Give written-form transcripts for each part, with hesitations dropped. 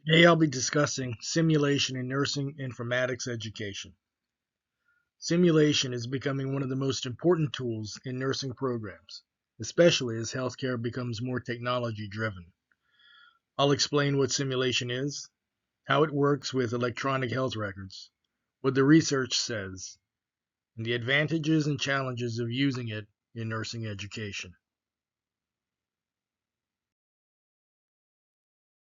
Today I'll be discussing simulation in nursing informatics education. Simulation is becoming one of the most important tools in nursing programs, especially as healthcare becomes more technology driven. I'll explain what simulation is, how it works with electronic health records, what the research says, and the advantages and challenges of using it in nursing education.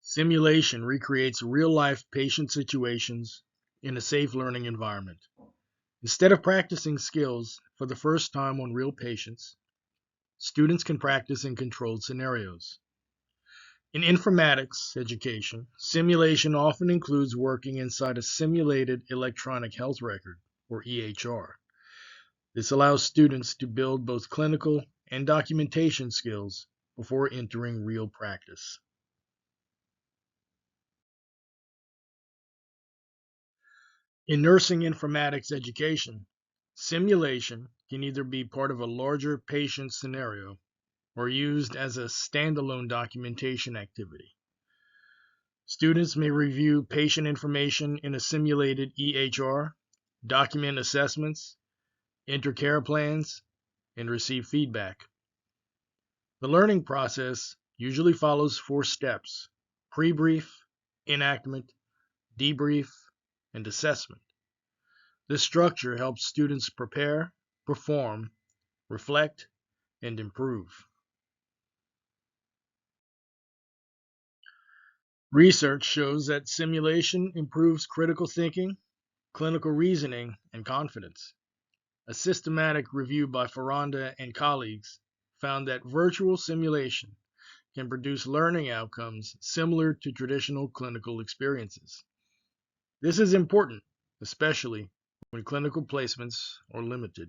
Simulation recreates real-life patient situations in a safe learning environment. Instead of practicing skills for the first time on real patients, students can practice in controlled scenarios. In informatics education, simulation often includes working inside a simulated electronic health record, or EHR. This allows students to build both clinical and documentation skills before entering real practice. In nursing informatics education, simulation can either be part of a larger patient scenario or used as a standalone documentation activity. Students may review patient information in a simulated EHR, document assessments, enter care plans, and receive feedback. The learning process usually follows 4 steps: pre-brief, enactment, debrief, and assessment. This structure helps students prepare, perform, reflect, and improve. Research shows that simulation improves critical thinking, clinical reasoning, and confidence. A systematic review by Ferranda and colleagues found that virtual simulation can produce learning outcomes similar to traditional clinical experiences. This is important, especially when clinical placements are limited.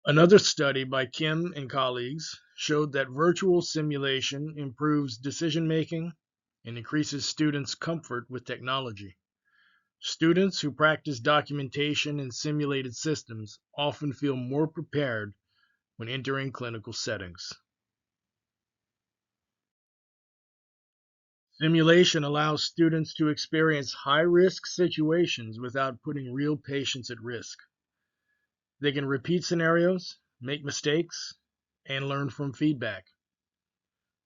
Another study by Kim and colleagues showed that virtual simulation improves decision making and increases students' comfort with technology. Students who practice documentation in simulated systems often feel more prepared when entering clinical settings. Simulation allows students to experience high-risk situations without putting real patients at risk. They can repeat scenarios, make mistakes, and learn from feedback.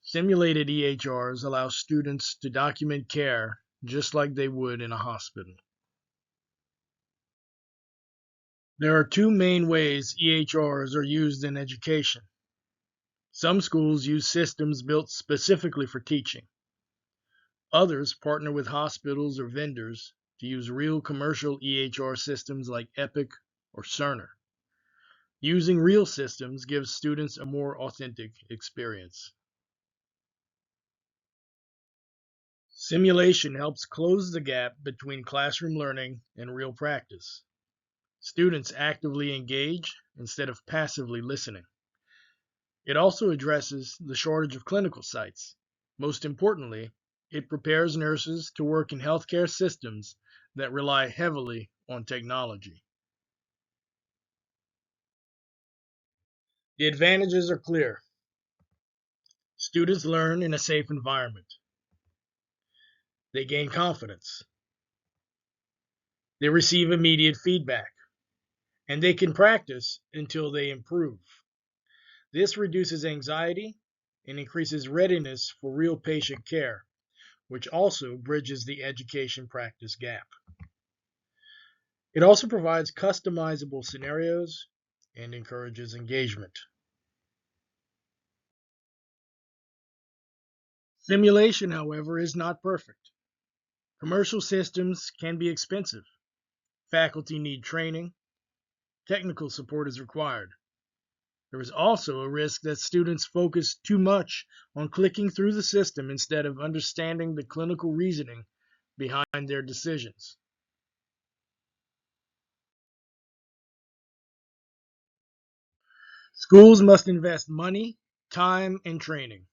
Simulated EHRs allow students to document care just like they would in a hospital. There are two main ways EHRs are used in education. Some schools use systems built specifically for teaching. Others partner with hospitals or vendors to use real commercial EHR systems like Epic or Cerner. Using real systems gives students a more authentic experience. Simulation helps close the gap between classroom learning and real practice. Students actively engage instead of passively listening. It also addresses the shortage of clinical sites. Most importantly, it prepares nurses to work in healthcare systems that rely heavily on technology. The advantages are clear. Students learn in a safe environment. They gain confidence. They receive immediate feedback. And they can practice until they improve. This reduces anxiety and increases readiness for real patient care, which also bridges the education practice gap. It also provides customizable scenarios and encourages engagement. Simulation, however, is not perfect. Commercial systems can be expensive. Faculty need training. Technical support is required. There is also a risk that students focus too much on clicking through the system instead of understanding the clinical reasoning behind their decisions. Schools must invest money, time, and training.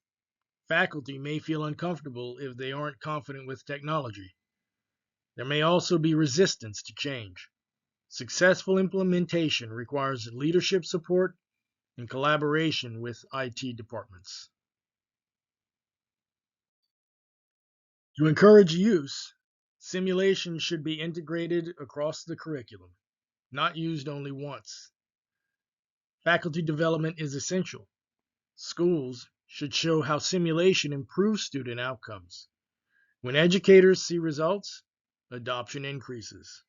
Faculty may feel uncomfortable if they aren't confident with technology. There may also be resistance to change. Successful implementation requires leadership support and collaboration with IT departments. To encourage use, simulation should be integrated across the curriculum, not used only once. Faculty development is essential. Schools should show how simulation improves student outcomes. When educators see results, adoption increases.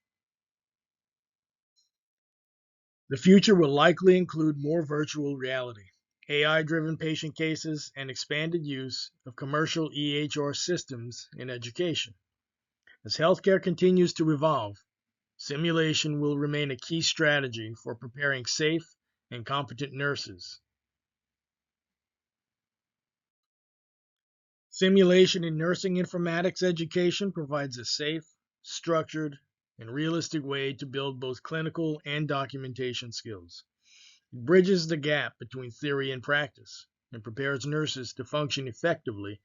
The future will likely include more virtual reality, AI-driven patient cases, and expanded use of commercial EHR systems in education. As healthcare continues to evolve, simulation will remain a key strategy for preparing safe and competent nurses. Simulation in nursing informatics education provides a safe, structured, and realistic way to build both clinical and documentation skills. It bridges the gap between theory and practice and prepares nurses to function effectively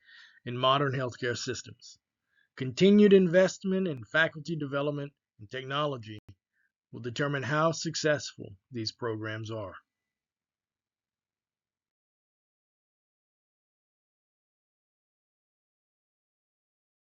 in modern healthcare systems. Continued investment in faculty development and technology will determine how successful these programs are.